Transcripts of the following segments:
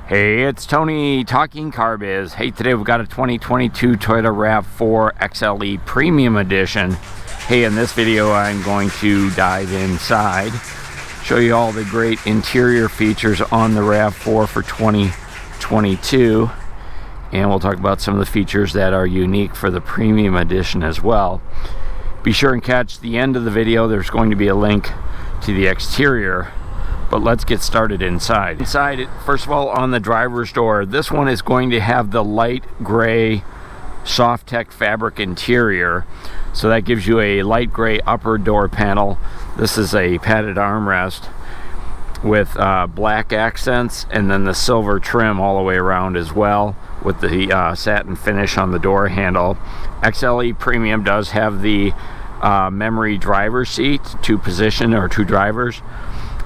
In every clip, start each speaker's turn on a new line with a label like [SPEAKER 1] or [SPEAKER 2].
[SPEAKER 1] Hey, it's Tony talking car biz. Hey, today we've got a 2022 Toyota RAV4 XLE Premium Edition. Hey, in this video I'm going to dive inside, show you all the great interior features on the RAV4 for 2022, and we'll talk about some of the features that are unique for the Premium Edition as well. Be sure and catch the end of the video. There's going to be a link to the exterior. But let's get started inside. Inside, first of all, on the driver's door, this one is going to have the light gray soft tech fabric interior. So that gives you a light gray upper door panel. This is a padded armrest with black accents, and then the silver trim all the way around as well, with the satin finish on the door handle. XLE Premium does have the memory driver's seat, two position or two drivers.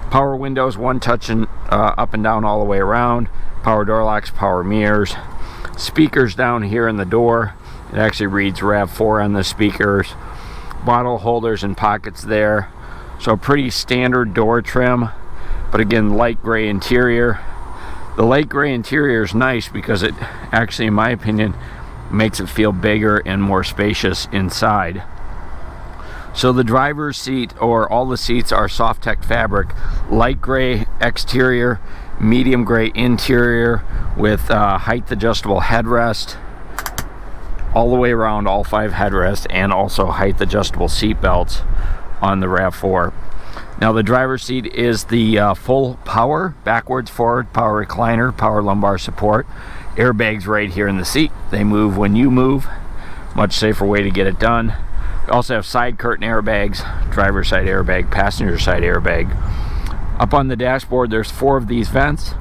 [SPEAKER 1] Power windows, one touching up and down all the way around. Power door locks, power mirrors. Speakers down here in the door. It actually reads RAV4 on the speakers. Bottle holders and pockets there. So pretty standard door trim, but again, light gray interior. The light gray interior is nice because it actually, in my opinion, makes it feel bigger and more spacious inside. So the driver's seat, or all the seats, are soft tech fabric, light gray exterior, medium gray interior with height adjustable headrest all the way around, all 5 headrests, and also height adjustable seat belts on the RAV4. Now the driver's seat is the full power, backwards, forward, power recliner, power lumbar support. Airbags right here in the seat. They move when you move. Much safer way to get it done. We also have side curtain airbags, driver's side airbag, passenger side airbag. Up on the dashboard, there's 4 of these vents,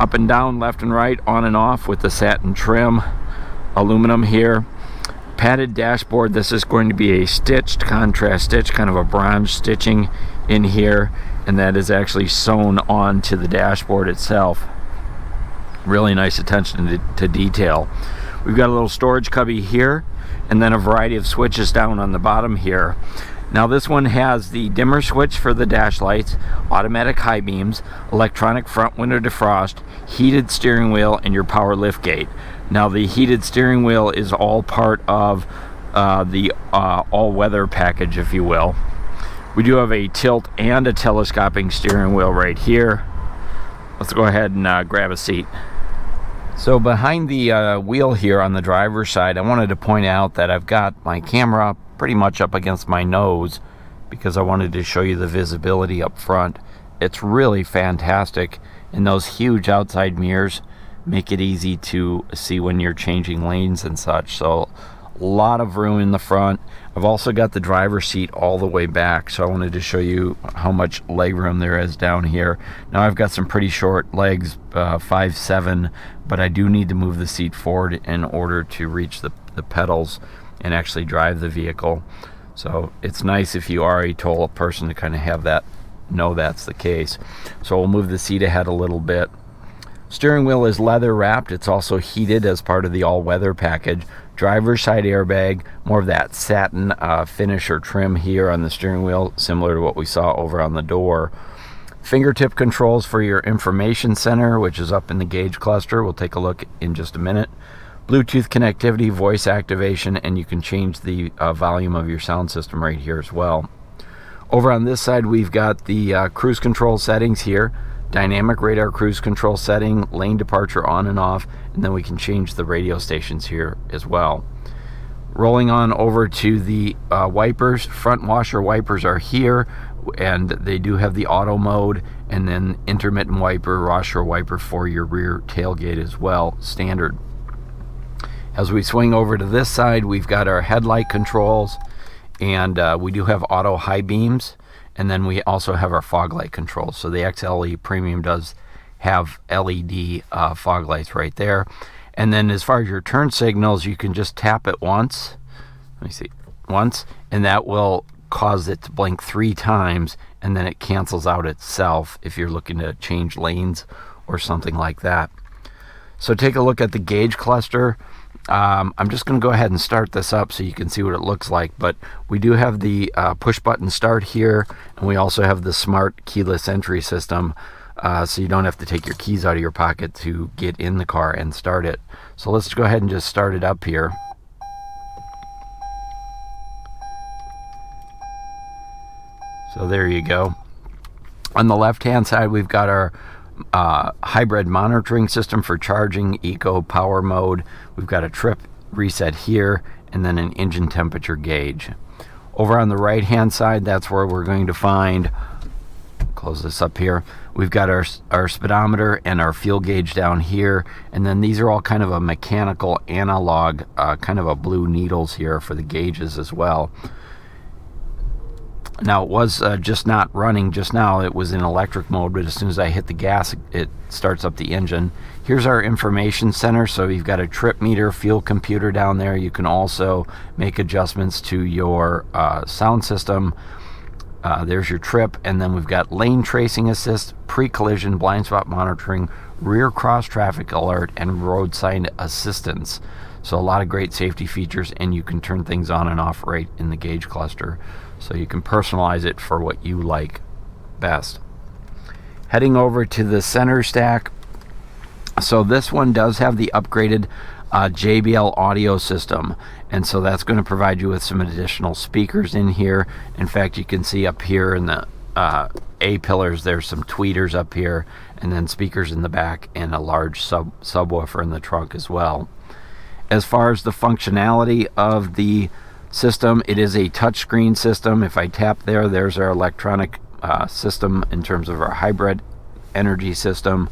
[SPEAKER 1] up and down, left and right, on and off with the satin trim, aluminum here. Padded dashboard. This is going to be a stitched, contrast stitch, kind of a bronze stitching in here, and that is actually sewn onto the dashboard itself. Really nice attention to detail. We've got a little storage cubby here, and then a variety of switches down on the bottom here. Now this one has the dimmer switch for the dash lights, automatic high beams, electronic front window defrost, heated steering wheel, and your power lift gate. Now the heated steering wheel is all part of the all-weather package, if you will. We do have a tilt and a telescoping steering wheel right here. Let's go ahead and grab a seat. So behind the wheel here on the driver's side, I wanted to point out that I've got my camera pretty much up against my nose because I wanted to show you the visibility up front. It's really fantastic, and those huge outside mirrors make it easy to see when you're changing lanes and such. So a lot of room in the front. I've also got the driver's seat all the way back, so I wanted to show you how much leg room there is down here. Now I've got some pretty short legs, 5'7", but I do need to move the seat forward in order to reach the pedals and actually drive the vehicle. So it's nice if you are a tall person to kind of have that, know that's the case. So we'll move the seat ahead a little bit. Steering wheel is leather wrapped. It's also heated as part of the all-weather package. Driver's side airbag, more of that satin finish or trim here on the steering wheel, similar to what we saw over on the door. Fingertip controls for your information center, which is up in the gauge cluster. We'll take a look in just a minute. Bluetooth connectivity, voice activation, and you can change the volume of your sound system right here as well. Over on this side, we've got the cruise control settings here. Dynamic radar cruise control setting, lane departure on and off, and then we can change the radio stations here as well. Rolling on over to the wipers, front washer wipers are here, and they do have the auto mode, and then intermittent wiper, washer wiper for your rear tailgate as well, standard. As we swing over to this side, we've got our headlight controls, and we do have auto high beams. And then we also have our fog light controls. So the XLE Premium does have LED fog lights right there. And then as far as your turn signals, you can just tap it once. Let me see, once, and that will cause it to blink 3 times, and then it cancels out itself if you're looking to change lanes or something like that. So take a look at the gauge cluster. I'm just going to go ahead and start this up so you can see what it looks like, but we do have the push button start here, and we also have the smart keyless entry system so you don't have to take your keys out of your pocket to get in the car and start it. So let's go ahead and just start it up here. So there you go. On the left hand side, we've got our hybrid monitoring system for charging, eco power mode. We've got a trip reset here, and then an engine temperature gauge. Over on the right hand side, that's where we're going to find, close this up here, we've got our speedometer and our fuel gauge down here, and then these are all kind of a mechanical analog, kind of a blue needles here for the gauges as well. Now, it was just not running just now. It was in electric mode, but as soon as I hit the gas, it starts up the engine. Here's our information center. So you've got a trip meter, fuel computer down there. You can also make adjustments to your sound system. There's your trip, and then we've got lane tracing assist, pre-collision, blind spot monitoring, rear cross traffic alert, and roadside assistance. So a lot of great safety features, and you can turn things on and off right in the gauge cluster. So you can personalize it for what you like best. Heading over to the center stack. So this one does have the upgraded JBL audio system, and so that's going to provide you with some additional speakers in here. In fact, you can see up here in the A pillars, there's some tweeters up here, and then speakers in the back, and a large subwoofer in the trunk as well. As far as the functionality of the system, it is a touchscreen system. If I tap there, there's our electronic system in terms of our hybrid energy system.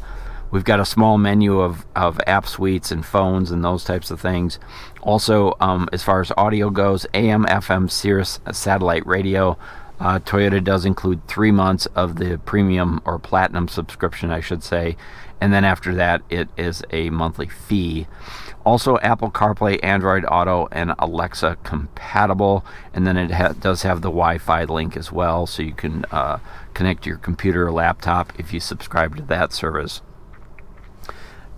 [SPEAKER 1] We've got a small menu of app suites and phones and those types of things. Also, as far as audio goes, AM, FM, Sirius satellite radio. Toyota does include 3 months of the premium or platinum subscription, I should say, and then after that it is a monthly fee. Also, Apple CarPlay, Android Auto, and Alexa compatible, and then it does have the Wi-Fi link as well, so you can connect your computer or laptop if you subscribe to that service.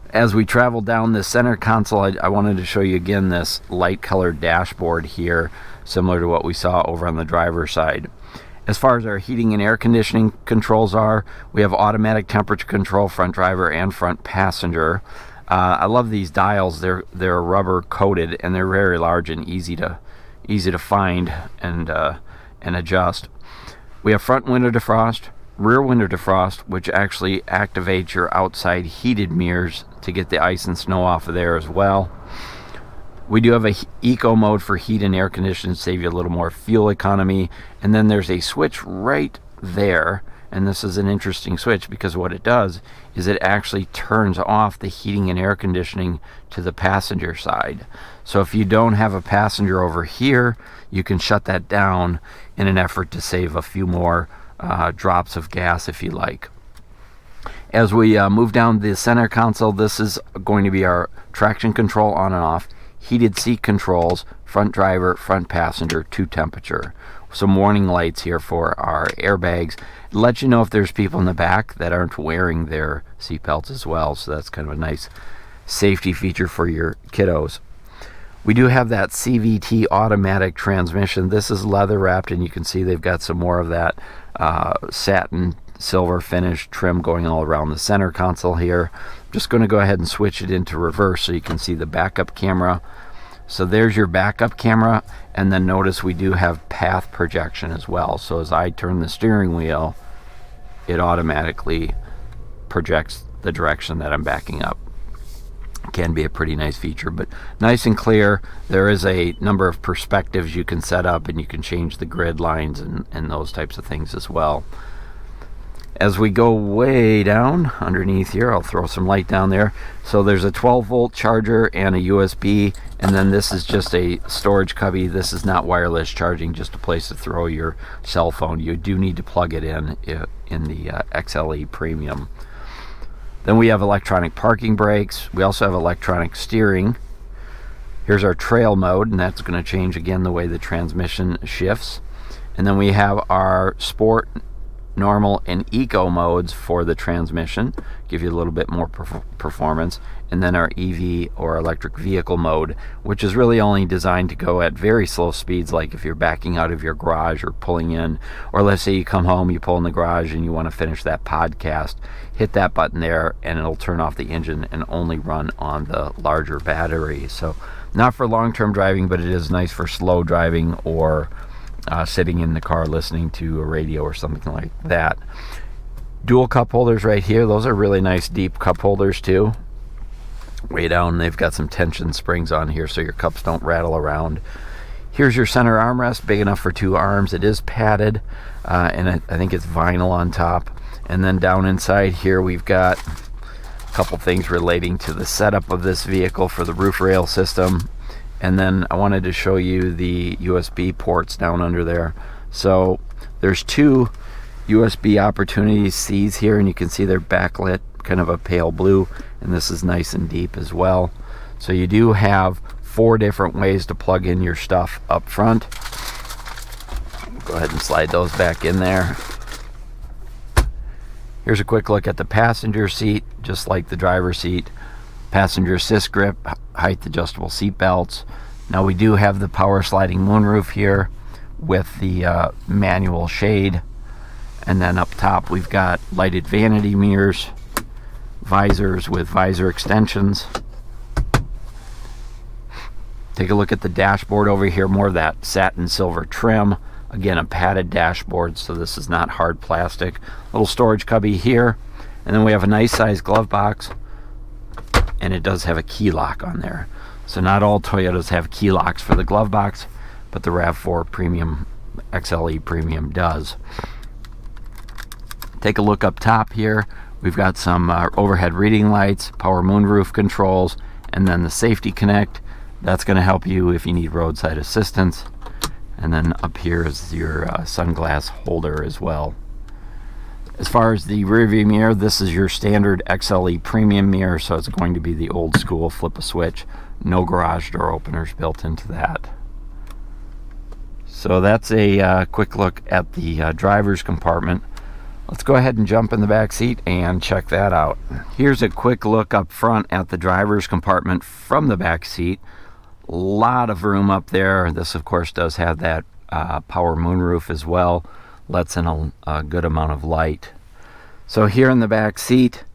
[SPEAKER 1] As we travel down the center console, I wanted to show you again this light colored dashboard here, similar to what we saw over on the driver's side. As far as our heating and air conditioning controls are, we have automatic temperature control, front driver and front passenger. I love these dials. They're rubber coated, and they're very large and easy to find and adjust. We have front window defrost, rear window defrost, which actually activates your outside heated mirrors to get the ice and snow off of there as well. We do have a eco mode for heat and air conditioning to save you a little more fuel economy, and then there's a switch right there, and this is an interesting switch because what it does is it actually turns off the heating and air conditioning to the passenger side. So if you don't have a passenger over here, you can shut that down in an effort to save a few more drops of gas if you like. As we move down the center console, this is going to be our traction control on and off, heated seat controls, front driver, front passenger, to temperature. Some warning lights here for our airbags. It lets you know if there's people in the back that aren't wearing their seatbelts as well, so that's kind of a nice safety feature for your kiddos. We do have that CVT automatic transmission. This is leather wrapped, and you can see they've got some more of that satin silver finish trim going all around the center console here. I'm just going to go ahead and switch it into reverse so you can see the backup camera. So there's your backup camera, and then notice we do have path projection as well. So as I turn the steering wheel, it automatically projects the direction that I'm backing up. Can be a pretty nice feature, but nice and clear. There is a number of perspectives you can set up, and you can change the grid lines and those types of things as well. As we go way down underneath here, I'll throw some light down there. So there's a 12-volt charger and a USB, and then this is just a storage cubby. This is not wireless charging, just a place to throw your cell phone. You do need to plug it in the XLE Premium. Then we have electronic parking brakes. We also have electronic steering. Here's our trail mode, and that's going to change again the way the transmission shifts. And then we have our sport normal, and eco modes for the transmission, give you a little bit more performance, and then our EV or electric vehicle mode, which is really only designed to go at very slow speeds, like if you're backing out of your garage or pulling in, or let's say you come home, you pull in the garage and you want to finish that podcast, hit that button there and it'll turn off the engine and only run on the larger battery. So not for long-term driving, but it is nice for slow driving or sitting in the car listening to a radio or something like that. Dual cup holders right here. Those are really nice deep cup holders too. Way down, they've got some tension springs on here so your cups don't rattle around. Here's your center armrest, big enough for 2 arms. It is padded, and I think it's vinyl on top. And then down inside here we've got a couple things relating to the setup of this vehicle for the roof rail system. And then I wanted to show you the USB ports down under there. So there's 2 USB opportunity C's here, and you can see they're backlit, kind of a pale blue, and this is nice and deep as well. So you do have 4 different ways to plug in your stuff up front. Go ahead and slide those back in there. Here's a quick look at the passenger seat, just like the driver's seat. Passenger assist grip, height adjustable seat belts. Now we do have the power sliding moonroof here with the manual shade, and then up top we've got lighted vanity mirrors, visors with visor extensions. Take a look at the dashboard over here, more of that satin silver trim. Again, a padded dashboard, so this is not hard plastic. Little storage cubby here, and then we have a nice sized glove box, and it does have a key lock on there. So not all Toyotas have key locks for the glove box, but the RAV4 Premium XLE Premium does. Take a look up top here. We've got some overhead reading lights, power moonroof controls, and then the safety connect. That's going to help you if you need roadside assistance. And then up here is your sunglass holder as well. As far as the rear view mirror, this is your standard XLE Premium mirror, so it's going to be the old school flip a switch. No garage door openers built into that. So that's a quick look at the driver's compartment. Let's go ahead and jump in the back seat and check that out. Here's a quick look up front at the driver's compartment from the back seat. A lot of room up there. This of course does have that power moonroof as well. Lets in a good amount of light. So here in the back seat,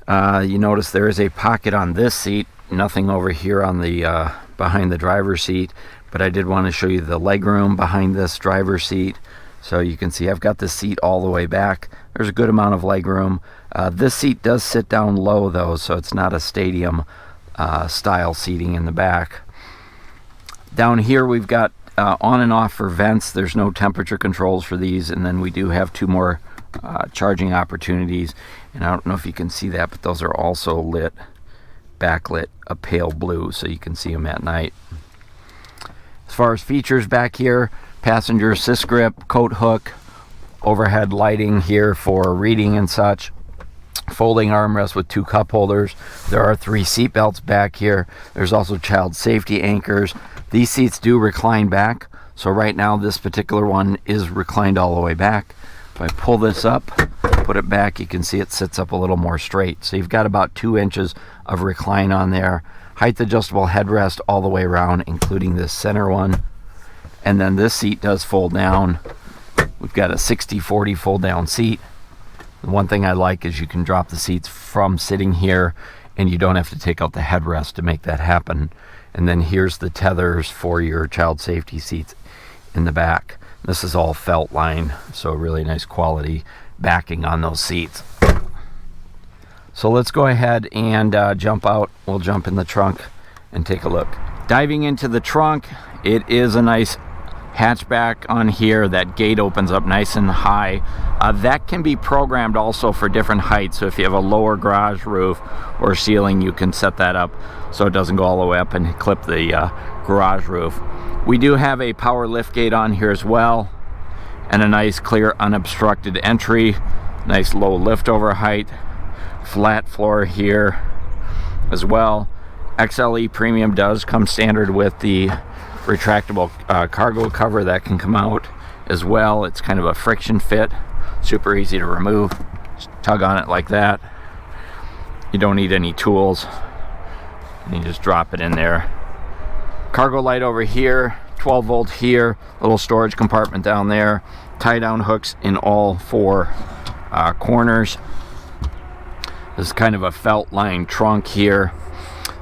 [SPEAKER 1] you notice there is a pocket on this seat. Nothing over here on the behind the driver's seat, but I did want to show you the leg room behind this driver's seat. So you can see I've got the seat all the way back. There's a good amount of leg room. This seat does sit down low though, so it's not a stadium style seating in the back. Down here we've got on and off for vents. There's no temperature controls for these, and then we do have 2 more charging opportunities, and I don't know if you can see that, but those are also lit, backlit a pale blue, so you can see them at night. As far as features back here, passenger assist grip, coat hook, overhead lighting here for reading and such, folding armrest with 2 cup holders. There are 3 seat belts back here. There's also child safety anchors. These seats do recline back, so right now this particular one is reclined all the way back. If I pull this up, put it back, you can see it sits up a little more straight. So you've got about 2 inches of recline on there. Height adjustable headrest all the way around, including this center one. And then this seat does fold down. We've got a 60-40 fold down seat. The one thing I like is you can drop the seats from sitting here, and you don't have to take out the headrest to make that happen. And then here's the tethers for your child safety seats in the back. This is all felt line, so really nice quality backing on those seats. So let's go ahead and jump out. We'll jump in the trunk and take a look. Diving into the trunk, it is a nice hatchback on here. That gate opens up nice and high. That can be programmed also for different heights, so if you have a lower garage roof or ceiling, you can set that up so it doesn't go all the way up and clip the garage roof. We do have a power lift gate on here as well, and a nice clear unobstructed entry. Nice low lift over height, flat floor here as well. XLE Premium does come standard with the retractable cargo cover that can come out as well. It's kind of a friction fit, Super easy to remove. Just tug on it like that. You don't need any tools. And you just drop it in there. Cargo light over here, 12 volt here, little storage compartment down there, tie down hooks in all four corners. This is kind of a felt lined trunk here.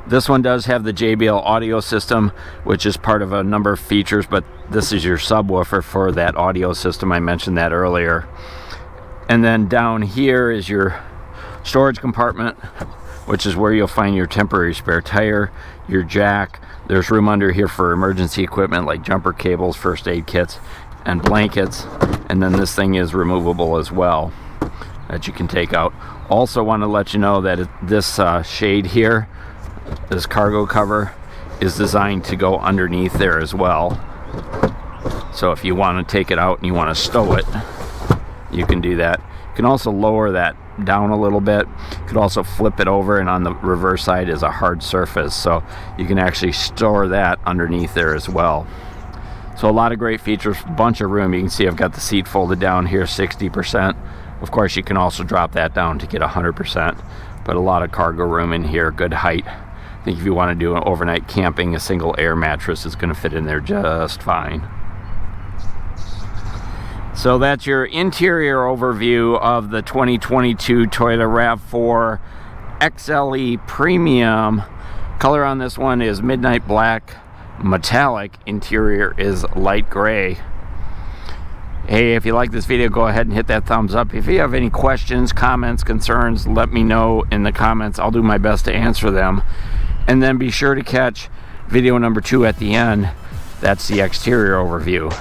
[SPEAKER 1] This one does have the JBL audio system, which is part of a number of features, but this is your subwoofer for that audio system. I mentioned that earlier. And then down here is your storage compartment, which is where you'll find your temporary spare tire, your jack. There's room under here for emergency equipment like jumper cables, first aid kits, and blankets. And then this thing is removable as well, that you can take out. Also want to let you know that this shade here, this cargo cover, is designed to go underneath there as well. So if you want to take it out and you want to stow it, you can do that. You can also lower that down a little bit. You could also flip it over, and on the reverse side is a hard surface, so you can actually store that underneath there as well. So a lot of great features, bunch of room. You can see I've got the seat folded down here 60%. Of course, you can also drop that down to get 100%, but a lot of cargo room in here, good height. I think if you want to do an overnight camping, a single air mattress is going to fit in there just fine. So that's your interior overview of the 2022 Toyota RAV4 XLE Premium. Color on this one is midnight black, metallic. Interior is light gray. Hey, if you like this video, go ahead and hit that thumbs up. If you have any questions, comments, concerns, let me know in the comments. I'll do my best to answer them. And then be sure to catch video number 2 at the end. That's the exterior overview.